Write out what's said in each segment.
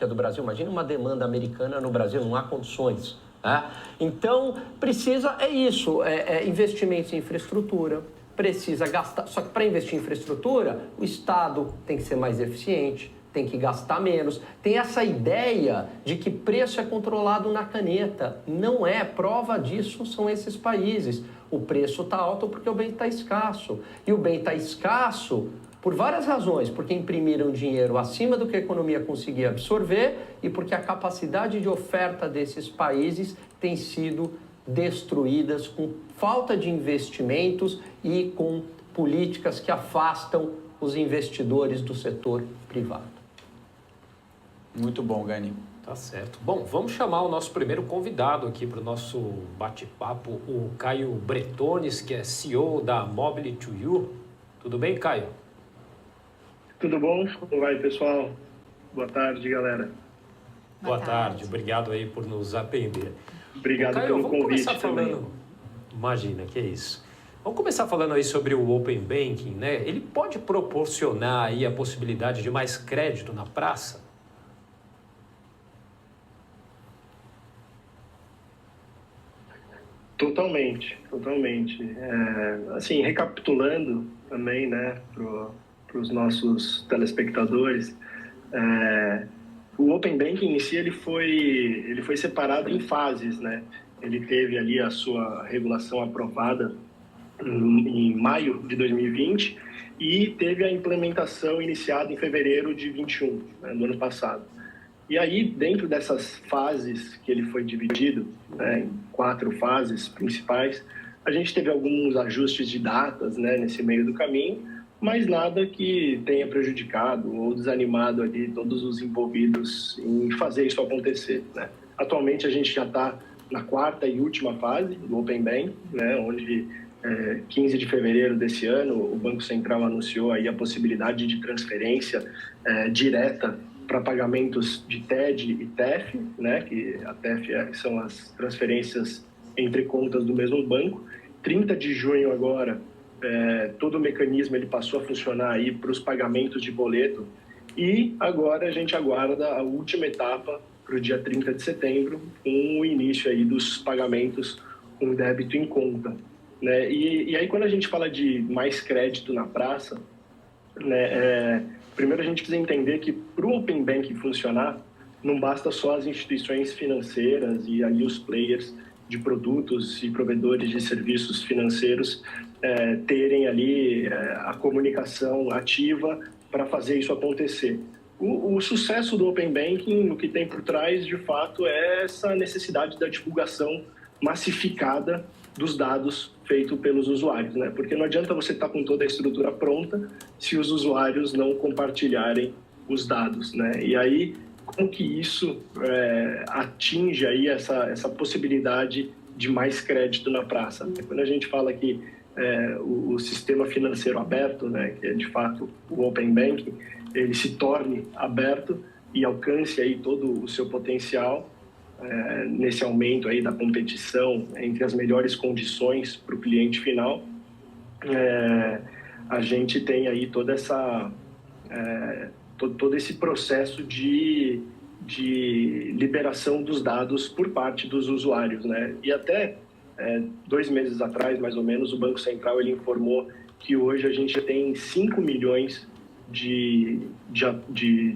do Brasil. Imagina uma demanda americana no Brasil, não há condições. Né? Então, precisa, investimentos em infraestrutura, precisa gastar. Só que para investir em infraestrutura, o Estado tem que ser mais eficiente, tem que gastar menos. Tem essa ideia de que preço é controlado na caneta. Não é. Prova disso são esses países. O preço está alto porque o bem está escasso. E o bem está escasso por várias razões. Porque imprimiram dinheiro acima do que a economia conseguia absorver e porque a capacidade de oferta desses países tem sido destruídas com falta de investimentos e com políticas que afastam os investidores do setor privado. Muito bom, Gani. Tá certo. Bom, vamos chamar o nosso primeiro convidado aqui para o nosso bate-papo, o Caio Bretones, que é CEO da Mobile2You. Tudo bem, Caio? Tudo bom? Como vai, pessoal? Boa tarde, galera. Boa tarde. Obrigado aí por nos atender. Obrigado Caio, pelo vamos convite começar também. falando... Imagina, que é isso. Vamos começar falando aí sobre o Open Banking, né? Ele pode proporcionar aí a possibilidade de mais crédito na praça? Totalmente. Assim, recapitulando também, né, para os nossos telespectadores, o Open Banking em si ele foi separado em fases, né? Ele teve ali a sua regulação aprovada em maio de 2020 e teve a implementação iniciada em fevereiro de 21, né, do ano passado. E aí, dentro dessas fases que ele foi dividido, né, em 4 fases principais, a gente teve alguns ajustes de datas, né, nesse meio do caminho, mas nada que tenha prejudicado ou desanimado ali todos os envolvidos em fazer isso acontecer, né? Atualmente, a gente já está na 4ª e última fase do Open Bank, né, onde 15 de fevereiro desse ano, o Banco Central anunciou aí a possibilidade de transferência direta para pagamentos de TED e TEF, né, que a TEF são as transferências entre contas do mesmo banco. 30 de junho agora, todo o mecanismo ele passou a funcionar aí para os pagamentos de boleto e agora a gente aguarda a última etapa para o dia 30 de setembro, com o início aí dos pagamentos com débito em conta, né? E aí quando a gente fala de mais crédito na praça, né, primeiro a gente precisa entender que para o Open Banking funcionar, não basta só as instituições financeiras e aí os players de produtos e provedores de serviços financeiros terem ali a comunicação ativa para fazer isso acontecer. O sucesso do Open Banking, o que tem por trás, de fato, é essa necessidade da divulgação massificada dos dados feito pelos usuários, né? Porque não adianta você estar com toda a estrutura pronta se os usuários não compartilharem os dados, né? E aí, como que isso atinge aí essa possibilidade de mais crédito na praça, né? Quando a gente fala que o sistema financeiro aberto, né, que é de fato o Open Banking, ele se torne aberto e alcance aí todo o seu potencial nesse aumento aí da competição entre as melhores condições para o cliente final, a gente tem aí toda essa todo esse processo de liberação dos dados por parte dos usuários, né? E até 2 meses atrás, mais ou menos, o Banco Central ele informou que hoje a gente tem 5 milhões de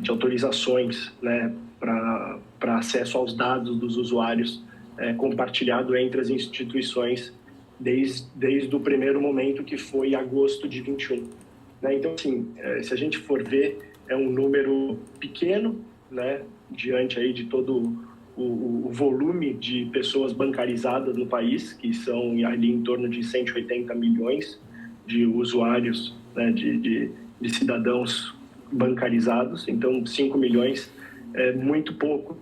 autorizações, né, para acesso aos dados dos usuários compartilhado entre as instituições desde o primeiro momento, que foi agosto de 21. Né? Então, assim, se a gente for ver, é um número pequeno, né, diante aí de todo o volume de pessoas bancarizadas no país, que são ali em torno de 180 milhões de usuários, né, de cidadãos bancarizados. Então, 5 milhões é muito pouco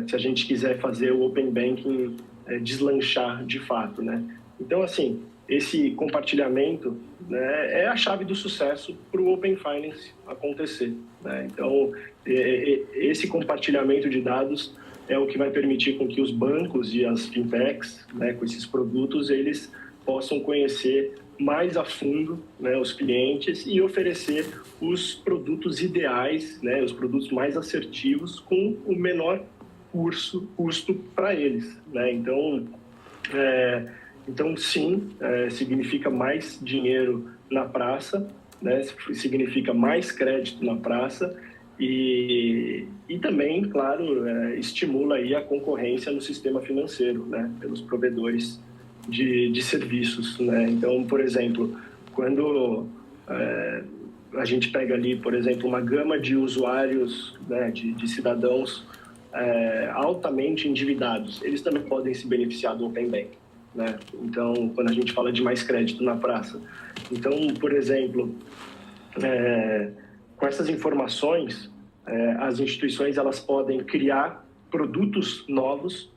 se a gente quiser fazer o Open Banking deslanchar de fato, né? Então, assim, esse compartilhamento, né, é a chave do sucesso para o Open Finance acontecer, né? Então, esse compartilhamento de dados é o que vai permitir com que os bancos e as fintechs, né, com esses produtos, eles possam conhecer mais a fundo, né, os clientes e oferecer os produtos ideais, né, os produtos mais assertivos com o menor custo para eles, né? Então sim, significa mais dinheiro na praça, né? Significa mais crédito na praça e também, claro, estimula aí a concorrência no sistema financeiro, né? Pelos provedores de serviços, né? Então, por exemplo, quando a gente pega ali, por exemplo, uma gama de usuários, né, de cidadãos altamente endividados, eles também podem se beneficiar do Open Bank, né? Então, quando a gente fala de mais crédito na praça. Então, por exemplo, com essas informações, as instituições elas podem criar produtos novos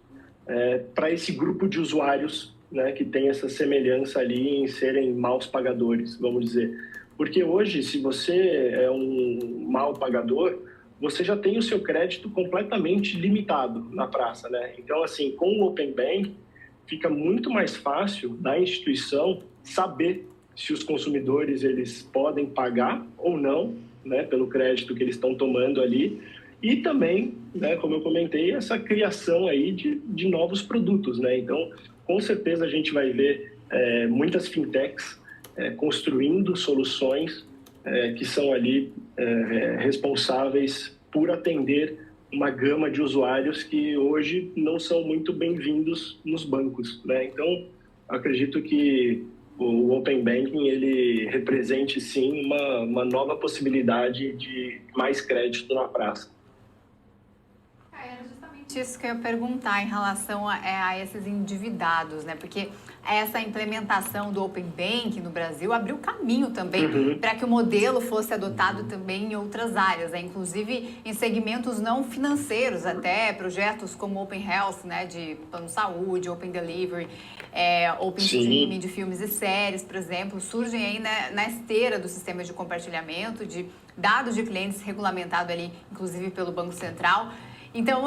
para esse grupo de usuários, né, que tem essa semelhança ali em serem maus pagadores, vamos dizer. Porque hoje, se você é um mau pagador, você já tem o seu crédito completamente limitado na praça, né? Então, assim, com o Open Bank, fica muito mais fácil da instituição saber se os consumidores eles podem pagar ou não, né, pelo crédito que eles estão tomando ali, e também, né, como eu comentei, essa criação aí de novos produtos, né? Então, com certeza a gente vai ver muitas fintechs construindo soluções que são ali responsáveis por atender uma gama de usuários que hoje não são muito bem-vindos nos bancos, né? Então, acredito que o Open Banking ele represente sim uma nova possibilidade de mais crédito na praça. Era justamente isso que eu ia perguntar em relação a esses endividados, né? Porque essa implementação do Open Banking no Brasil abriu caminho também para que o modelo fosse adotado também em outras áreas, né? Inclusive em segmentos não financeiros, até projetos como Open Health, né? De plano de saúde, Open Delivery, Open Streaming de filmes e séries, por exemplo, surgem aí na esteira do sistema de compartilhamento de dados de clientes regulamentado ali, inclusive pelo Banco Central. Então,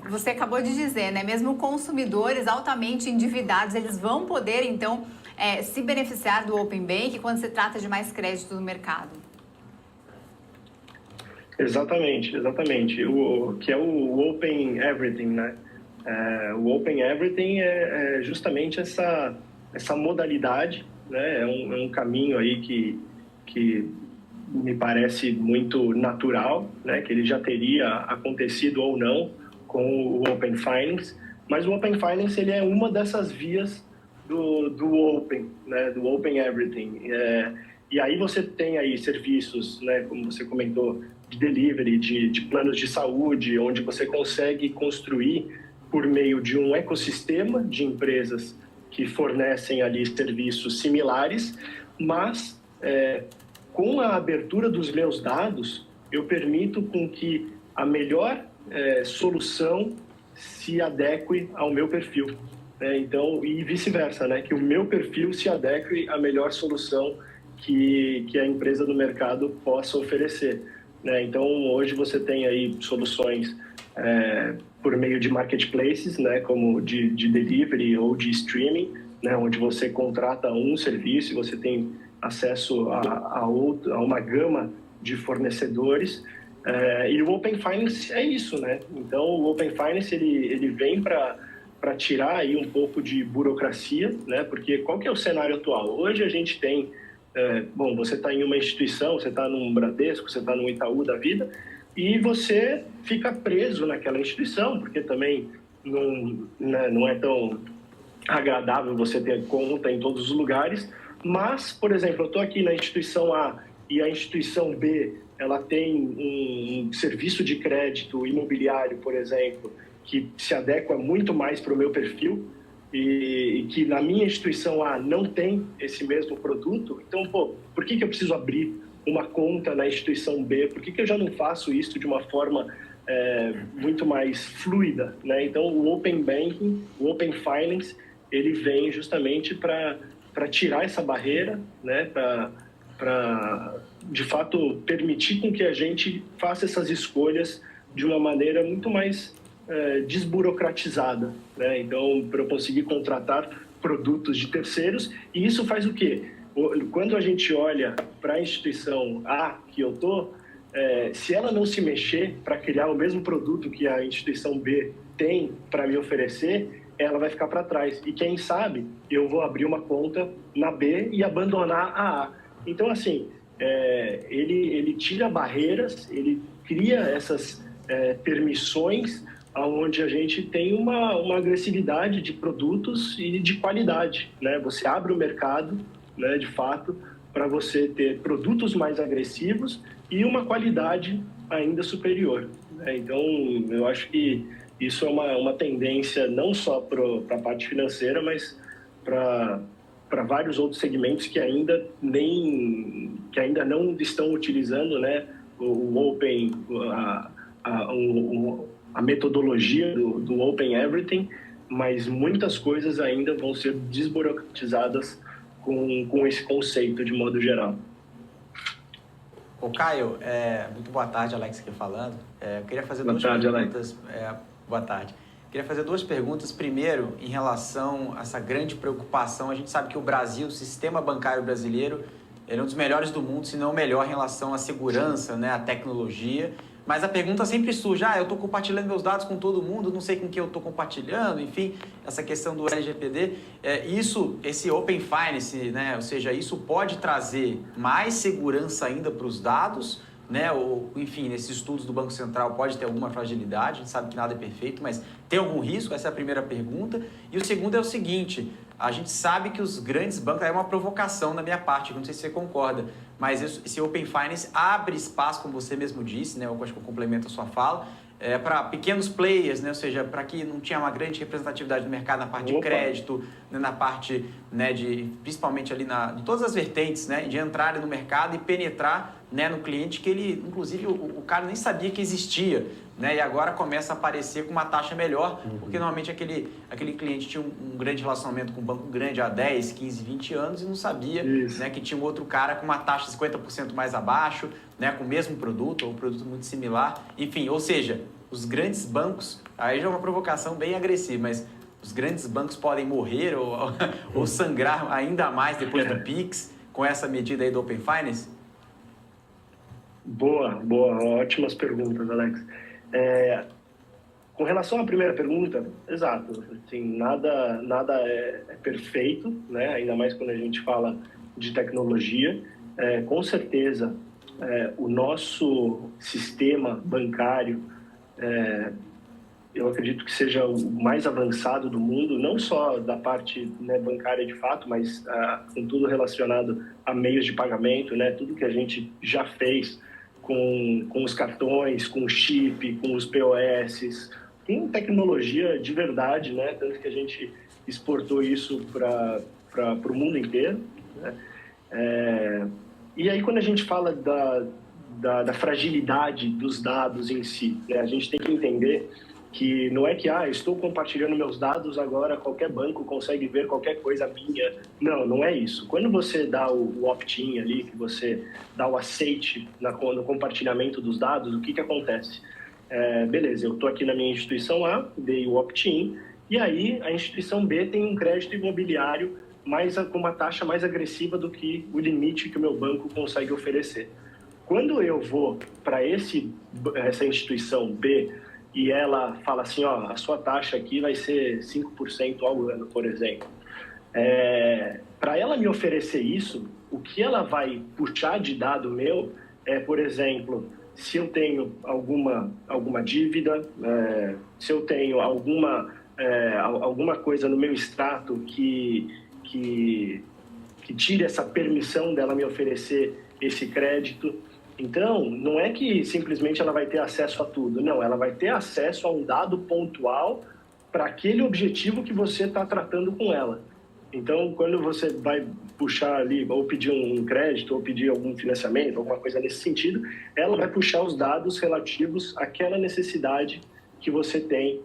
você acabou de dizer, né? Mesmo consumidores altamente endividados, eles vão poder, então, se beneficiar do Open Bank quando se trata de mais crédito no mercado. Exatamente. Que é o Open Everything, né? O Open Everything é justamente essa modalidade, né? É um caminho aí que me parece muito natural, né, que ele já teria acontecido ou não com o Open Finance, mas o Open Finance ele é uma dessas vias do Open, né, do Open Everything. E aí você tem aí serviços, né, como você comentou, de delivery, de planos de saúde, onde você consegue construir por meio de um ecossistema de empresas que fornecem ali serviços similares, mas com a abertura dos meus dados, eu permito com que a melhor solução se adeque ao meu perfil, né? Então, e vice-versa, né? Que o meu perfil se adeque à melhor solução que a empresa do mercado possa oferecer, né? Então, hoje você tem aí soluções por meio de marketplaces, né? Como de delivery ou de streaming, né? Onde você contrata um serviço e você tem acesso a uma gama de fornecedores, e o Open Finance é isso, né? Então, o Open Finance ele vem para tirar aí um pouco de burocracia, né? Porque qual que é o cenário atual? Hoje a gente tem, você está em uma instituição, você está num Bradesco, você está num Itaú da vida, e você fica preso naquela instituição, porque também não é tão agradável você ter conta em todos os lugares. Mas, por exemplo, eu estou aqui na instituição A e a instituição B, ela tem um serviço de crédito imobiliário, por exemplo, que se adequa muito mais para o meu perfil e que na minha instituição A não tem esse mesmo produto. Então, por que eu preciso abrir uma conta na instituição B? Por que eu já não faço isso de uma forma muito mais fluida, né? Então, o Open Banking, o Open Finance, ele vem justamente para tirar essa barreira, né, para de fato permitir com que a gente faça essas escolhas de uma maneira muito mais desburocratizada, né? Então, para eu conseguir contratar produtos de terceiros, e isso faz o quê? quando a gente olha para a instituição A que eu estou, se ela não se mexer para criar o mesmo produto que a instituição B tem para me oferecer, ela vai ficar para trás. E quem sabe eu vou abrir uma conta na B e abandonar a A. Então, assim, ele tira barreiras, ele cria essas permissões onde a gente tem uma agressividade de produtos e de qualidade, né? Você abre o mercado, né, de fato, para você ter produtos mais agressivos e uma qualidade ainda superior, né? Então, eu acho que isso é uma tendência não só para a parte financeira, mas para vários outros segmentos que ainda não estão utilizando, né, o Open, a metodologia do Open Everything, mas muitas coisas ainda vão ser desburocratizadas com esse conceito de modo geral. Ô Caio, muito boa tarde, Alex aqui falando. Eu queria fazer duas perguntas. Boa tarde. Queria fazer duas perguntas. Primeiro, em relação a essa grande preocupação, a gente sabe que o Brasil, o sistema bancário brasileiro, ele é um dos melhores do mundo, se não o melhor em relação à segurança, né, à tecnologia. Mas a pergunta sempre surge, eu estou compartilhando meus dados com todo mundo, não sei com quem eu estou compartilhando, enfim, essa questão do LGPD. Esse Open Finance, né, ou seja, isso pode trazer mais segurança ainda para os dados, né, ou, enfim, nesses estudos do Banco Central pode ter alguma fragilidade, a gente sabe que nada é perfeito, mas tem algum risco? Essa é a primeira pergunta. E o segundo é o seguinte, a gente sabe que os grandes bancos, é uma provocação da minha parte, não sei se você concorda, mas esse Open Finance abre espaço, como você mesmo disse, né, eu acho que eu complemento a sua fala, para pequenos players, né, ou seja, para que não tinha uma grande representatividade no mercado na parte de crédito, né, na parte, né, principalmente ali de todas as vertentes, né, de entrarem no mercado e penetrar, né, no cliente que ele, inclusive, o cara nem sabia que existia, né, e agora começa a aparecer com uma taxa melhor, porque normalmente aquele cliente tinha um grande relacionamento com um banco grande há 10, 15, 20 anos e não sabia, né, que tinha um outro cara com uma taxa 50% mais abaixo, né, com o mesmo produto ou um produto muito similar, enfim, ou seja, os grandes bancos, aí já é uma provocação bem agressiva, mas os grandes bancos podem morrer ou sangrar ainda mais depois do Pix com essa medida aí do Open Finance? Boa, ótimas perguntas, Alex. Com relação à primeira pergunta, exato, assim, nada é perfeito, né? Ainda mais quando a gente fala de tecnologia. Com certeza, o nosso sistema bancário, eu acredito que seja o mais avançado do mundo, não só da parte, né, bancária de fato, mas com tudo relacionado a meios de pagamento, né? Tudo que a gente já fez com os cartões, com o chip, com os POS, tem tecnologia de verdade, né? Tanto que a gente exportou isso para o mundo inteiro, né? E aí, quando a gente fala da fragilidade dos dados em si, né? A gente tem que entender que não é que, estou compartilhando meus dados, agora qualquer banco consegue ver qualquer coisa minha. Não é isso. Quando você dá o opt-in ali, que você dá o aceite no compartilhamento dos dados, o que acontece? Beleza, eu estou aqui na minha instituição A, dei o opt-in, e aí a instituição B tem um crédito imobiliário com uma taxa mais agressiva do que o limite que o meu banco consegue oferecer. Quando eu vou para essa instituição B, e ela fala assim, a sua taxa aqui vai ser 5% ao ano, por exemplo. Para ela me oferecer isso, o que ela vai puxar de dado meu por exemplo, se eu tenho alguma dívida, se eu tenho alguma coisa no meu extrato que tire essa permissão dela me oferecer esse crédito. Então, não é que simplesmente ela vai ter acesso a tudo, não, ela vai ter acesso a um dado pontual para aquele objetivo que você está tratando com ela. Então, quando você vai puxar ali, ou pedir um crédito, ou pedir algum financiamento, alguma coisa nesse sentido, ela vai puxar os dados relativos àquela necessidade que você tem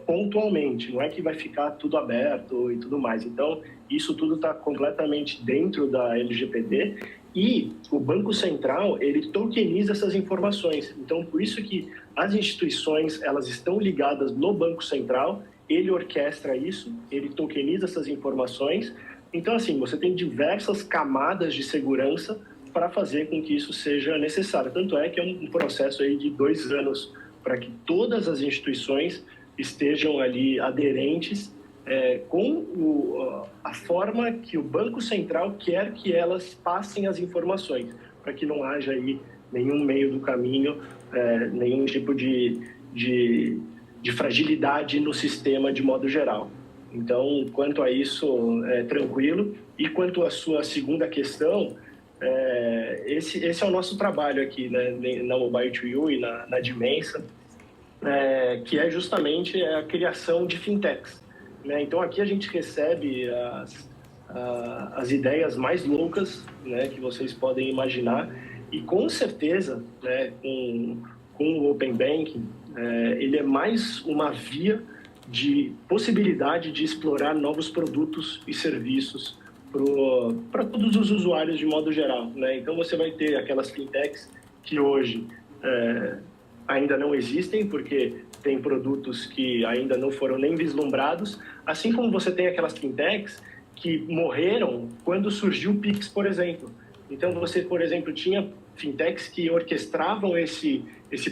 pontualmente, não é que vai ficar tudo aberto e tudo mais. Então, isso tudo está completamente dentro da LGPD e o Banco Central, ele tokeniza essas informações. Então, por isso que as instituições, elas estão ligadas no Banco Central, ele orquestra isso, ele tokeniza essas informações Então, assim, você tem diversas camadas de segurança para fazer com que isso seja necessário. Tanto é que é um processo aí de 2 anos para que todas as instituições estejam ali aderentes com a forma que o Banco Central quer que elas passem as informações, para que não haja aí nenhum meio do caminho, nenhum tipo de fragilidade no sistema de modo geral. Então, quanto a isso, é tranquilo. E quanto à sua segunda questão, esse é o nosso trabalho aqui, né, na Mobile2U e na Dimensa, que é justamente a criação de fintechs. Né? Então, aqui a gente recebe as ideias mais loucas, né, que vocês podem imaginar, e com certeza, né, com o Open Banking, ele é mais uma via de possibilidade de explorar novos produtos e serviços para todos os usuários de modo geral. Né? Então, você vai ter aquelas fintechs que hoje ainda não existem, porque tem produtos que ainda não foram nem vislumbrados, assim como você tem aquelas fintechs que morreram quando surgiu o Pix, por exemplo. Então, você, por exemplo, tinha fintechs que orquestravam esse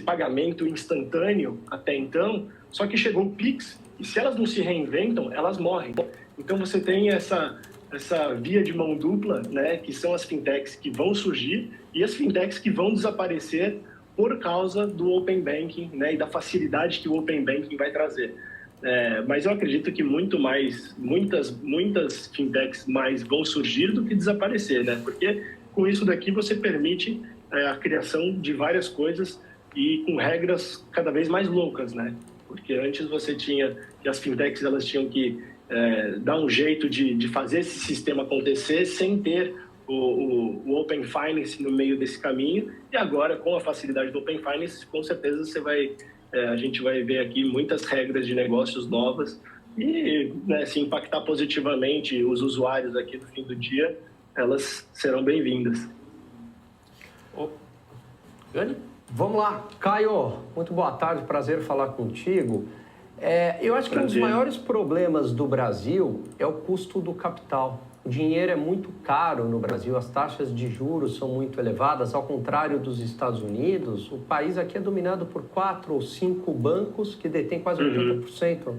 pagamento instantâneo até então, só que chegou o Pix e se elas não se reinventam, elas morrem. Então, você tem essa via de mão dupla, né, que são as fintechs que vão surgir e as fintechs que vão desaparecer por causa do Open Banking, né, e da facilidade que o Open Banking vai trazer. Mas eu acredito que muitas fintechs mais vão surgir do que desaparecer, né? Porque com isso daqui você permite a criação de várias coisas e com regras cada vez mais loucas, né? Porque antes você tinha que as fintechs elas tinham que dar um jeito de fazer esse sistema acontecer sem ter o Open Finance no meio desse caminho, e agora com a facilidade do Open Finance, com certeza a gente vai ver aqui muitas regras de negócios novas e, né, se impactar positivamente os usuários aqui no fim do dia, elas serão bem-vindas. Gani? Vamos lá. Caio, muito boa tarde, prazer falar contigo. Eu acho que um dos Prazer. maiores problemas do Brasil é o custo do capital. O dinheiro é muito caro no Brasil, as taxas de juros são muito elevadas, ao contrário dos Estados Unidos, o país aqui é dominado por 4 ou 5 bancos que detêm quase 80%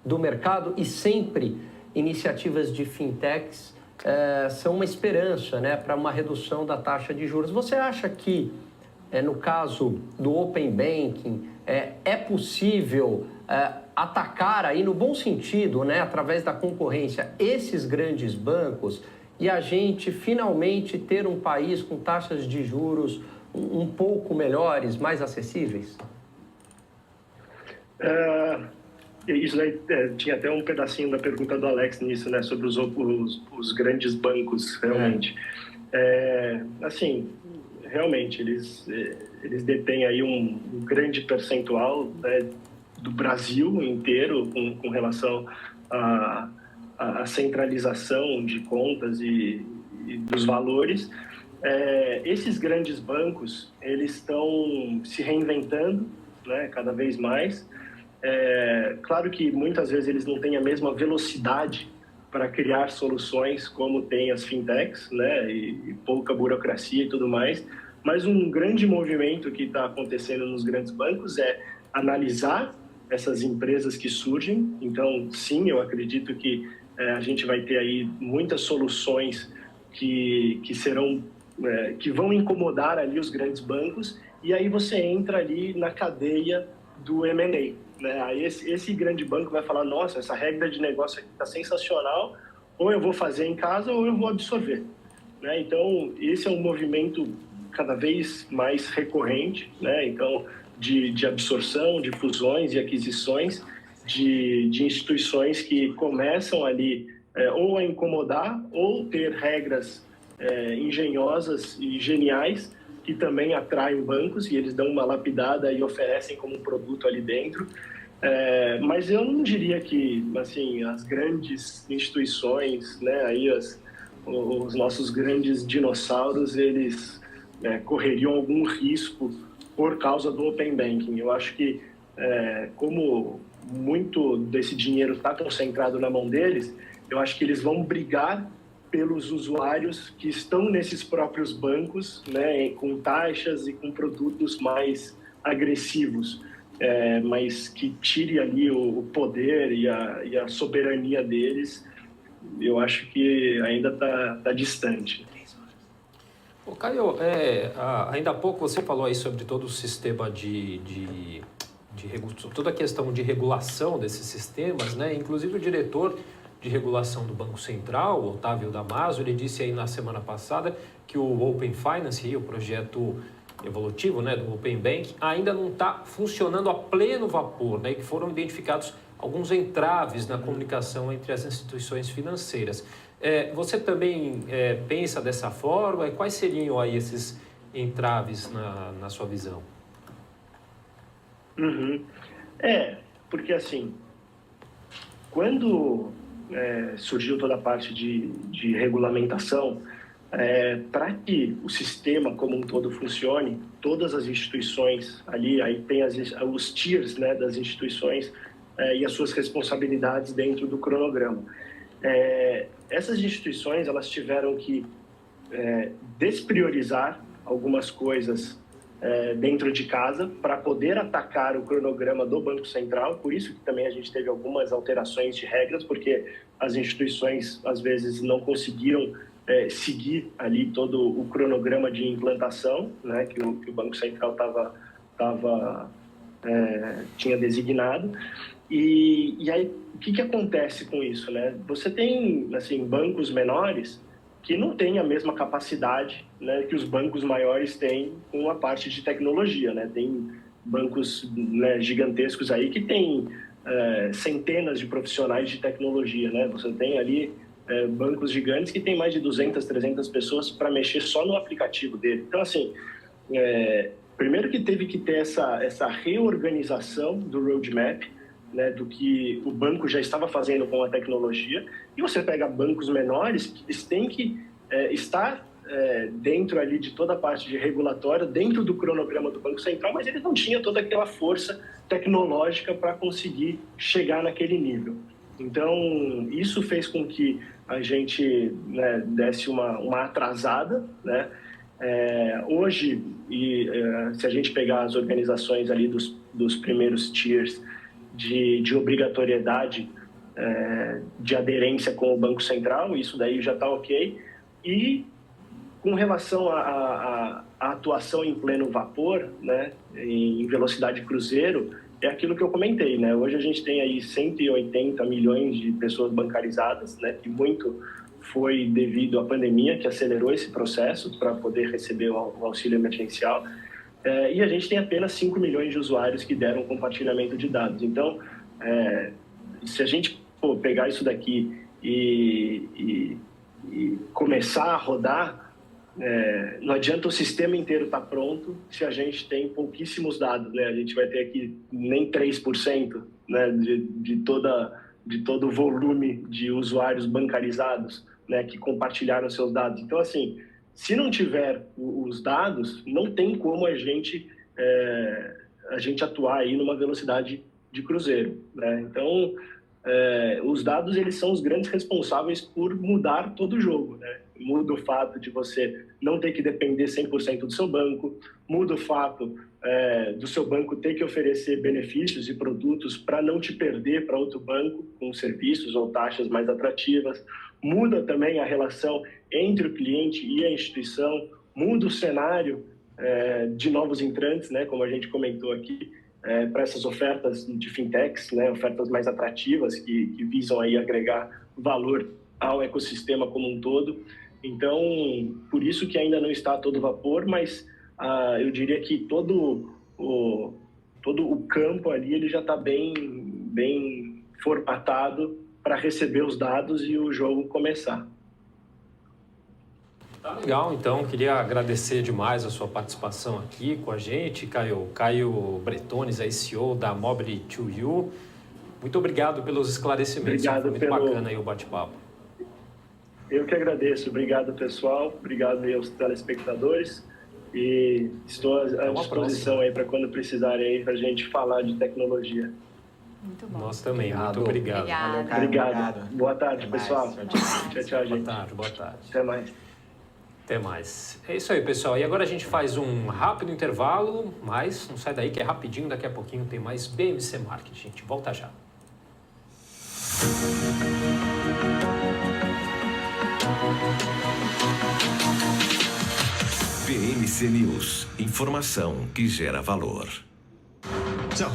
do mercado e sempre iniciativas de fintechs são uma esperança, né, para uma redução da taxa de juros. Você acha que, no caso do Open Banking, é possível atacar aí no bom sentido, né, através da concorrência, esses grandes bancos e a gente finalmente ter um país com taxas de juros um pouco melhores, mais acessíveis? Isso aí, tinha até um pedacinho da pergunta do Alex nisso, né, sobre os grandes bancos, realmente. Assim, realmente, eles detêm aí um grande percentual, né, do Brasil inteiro com relação à centralização de contas e dos valores. Esses grandes bancos, eles estão se reinventando, né, cada vez mais. Claro que muitas vezes eles não têm a mesma velocidade para criar soluções como tem as fintechs, né, e pouca burocracia e tudo mais, mas um grande movimento que está acontecendo nos grandes bancos é analisar essas empresas que surgem. Então, sim, eu acredito que a gente vai ter aí muitas soluções que vão incomodar ali os grandes bancos, e aí você entra ali na cadeia do M&A, né? Aí esse grande banco vai falar, nossa, essa regra de negócio aqui está sensacional, ou eu vou fazer em casa ou eu vou absorver, né? Então, esse é um movimento cada vez mais recorrente, né? Então, de absorção, de fusões e aquisições de instituições que começam ali ou a incomodar ou ter regras engenhosas e geniais que também atraem bancos e eles dão uma lapidada e oferecem como um produto ali dentro. Mas eu não diria que, assim, as grandes instituições, né, aí os nossos grandes dinossauros, eles correriam algum risco por causa do Open Banking. Eu acho que, como muito desse dinheiro está concentrado na mão deles, eu acho que eles vão brigar pelos usuários que estão nesses próprios bancos, né, com taxas e com produtos mais agressivos, mas que tire ali o poder e a soberania deles. Eu acho que ainda está distante. Ô, Caio, ainda há pouco você falou aí sobre todo o sistema toda a questão de regulação desses sistemas, né? Inclusive o diretor de regulação do Banco Central, Otávio Damasio, ele disse aí na semana passada que o Open Finance, o projeto evolutivo, né, do Open Bank, ainda não está funcionando a pleno vapor, né? E que foram identificados alguns entraves na comunicação entre as instituições financeiras. Você também pensa dessa forma? E quais seriam aí esses entraves na sua visão? Uhum. Porque assim, quando surgiu toda a parte de regulamentação, para que o sistema como um todo funcione, todas as instituições ali, aí tem os tiers, né, das instituições e as suas responsabilidades dentro do cronograma. Essas instituições, elas tiveram que despriorizar algumas coisas dentro de casa para poder atacar o cronograma do Banco Central. Por isso que também a gente teve algumas alterações de regras, porque as instituições às vezes não conseguiram seguir ali todo o cronograma de implantação, né, que o Banco Central tinha designado. E aí, o que acontece com isso, né? Você tem, assim, bancos menores que não têm a mesma capacidade, né, que os bancos maiores têm com a parte de tecnologia, né? Tem bancos, né, gigantescos aí que têm centenas de profissionais de tecnologia, né? Você tem ali bancos gigantes que têm mais de 200, 300 pessoas para mexer só no aplicativo dele. Então, assim, primeiro que teve que ter essa reorganização do roadmap, né, do que o banco já estava fazendo com a tecnologia, e você pega bancos menores que eles têm que estar dentro ali de toda a parte de regulatória, dentro do cronograma do Banco Central, mas ele não tinha toda aquela força tecnológica para conseguir chegar naquele nível. Então, isso fez com que a gente, né, desse uma atrasada, né? Hoje, se a gente pegar as organizações ali dos primeiros tiers de obrigatoriedade de aderência com o Banco Central, isso daí já está ok. E com relação à atuação em pleno vapor, né, em velocidade cruzeiro, é aquilo que eu comentei, né? Hoje a gente tem aí 180 milhões de pessoas bancarizadas, né, que muito foi devido à pandemia, que acelerou esse processo para poder receber o auxílio emergencial. E a gente tem apenas 5 milhões de usuários que deram compartilhamento de dados. Então, se a gente pegar isso daqui e começar a rodar, não adianta o sistema inteiro estar pronto se a gente tem pouquíssimos dados, né? A gente vai ter aqui nem 3%, né, de todo o volume de usuários bancarizados, né, que compartilharam seus dados. Então, assim, se não tiver os dados, não tem como a gente atuar aí numa velocidade de cruzeiro, né? Então, os dados, eles são os grandes responsáveis por mudar todo o jogo, né? Muda o fato de você não ter que depender 100% do seu banco, muda o fato do seu banco ter que oferecer benefícios e produtos para não te perder para outro banco com serviços ou taxas mais atrativas, muda também a relação entre o cliente e a instituição, muda o cenário de novos entrantes, né, como a gente comentou aqui, para essas ofertas de fintechs, né, ofertas mais atrativas que visam aí agregar valor ao ecossistema como um todo. Então, por isso que ainda não está a todo vapor, mas eu diria que todo o campo ali ele já está bem formatado para receber os dados e o jogo começar. Tá legal, então, queria agradecer demais a sua participação aqui com a gente, Caio Bretones, aí, CEO da Mobile2You. Muito obrigado pelos esclarecimentos, foi muito bacana aí o bate-papo. Eu que agradeço, obrigado pessoal, obrigado aí aos telespectadores e estou à disposição aí para quando precisarem aí para a gente falar de tecnologia. Muito bom. Nós também, Obrigado. muito obrigado. Obrigada. Valeu, Caio. Obrigado. Boa tarde, Até mais. pessoal. Tchau, Tchau, tchau, gente. Boa tarde. Até mais. Até mais. É isso aí, pessoal. E agora a gente faz um rápido intervalo, mas não sai daí que é rapidinho, daqui a pouquinho tem mais BMC Marketing. A gente volta já. BMC News, informação que gera valor. So,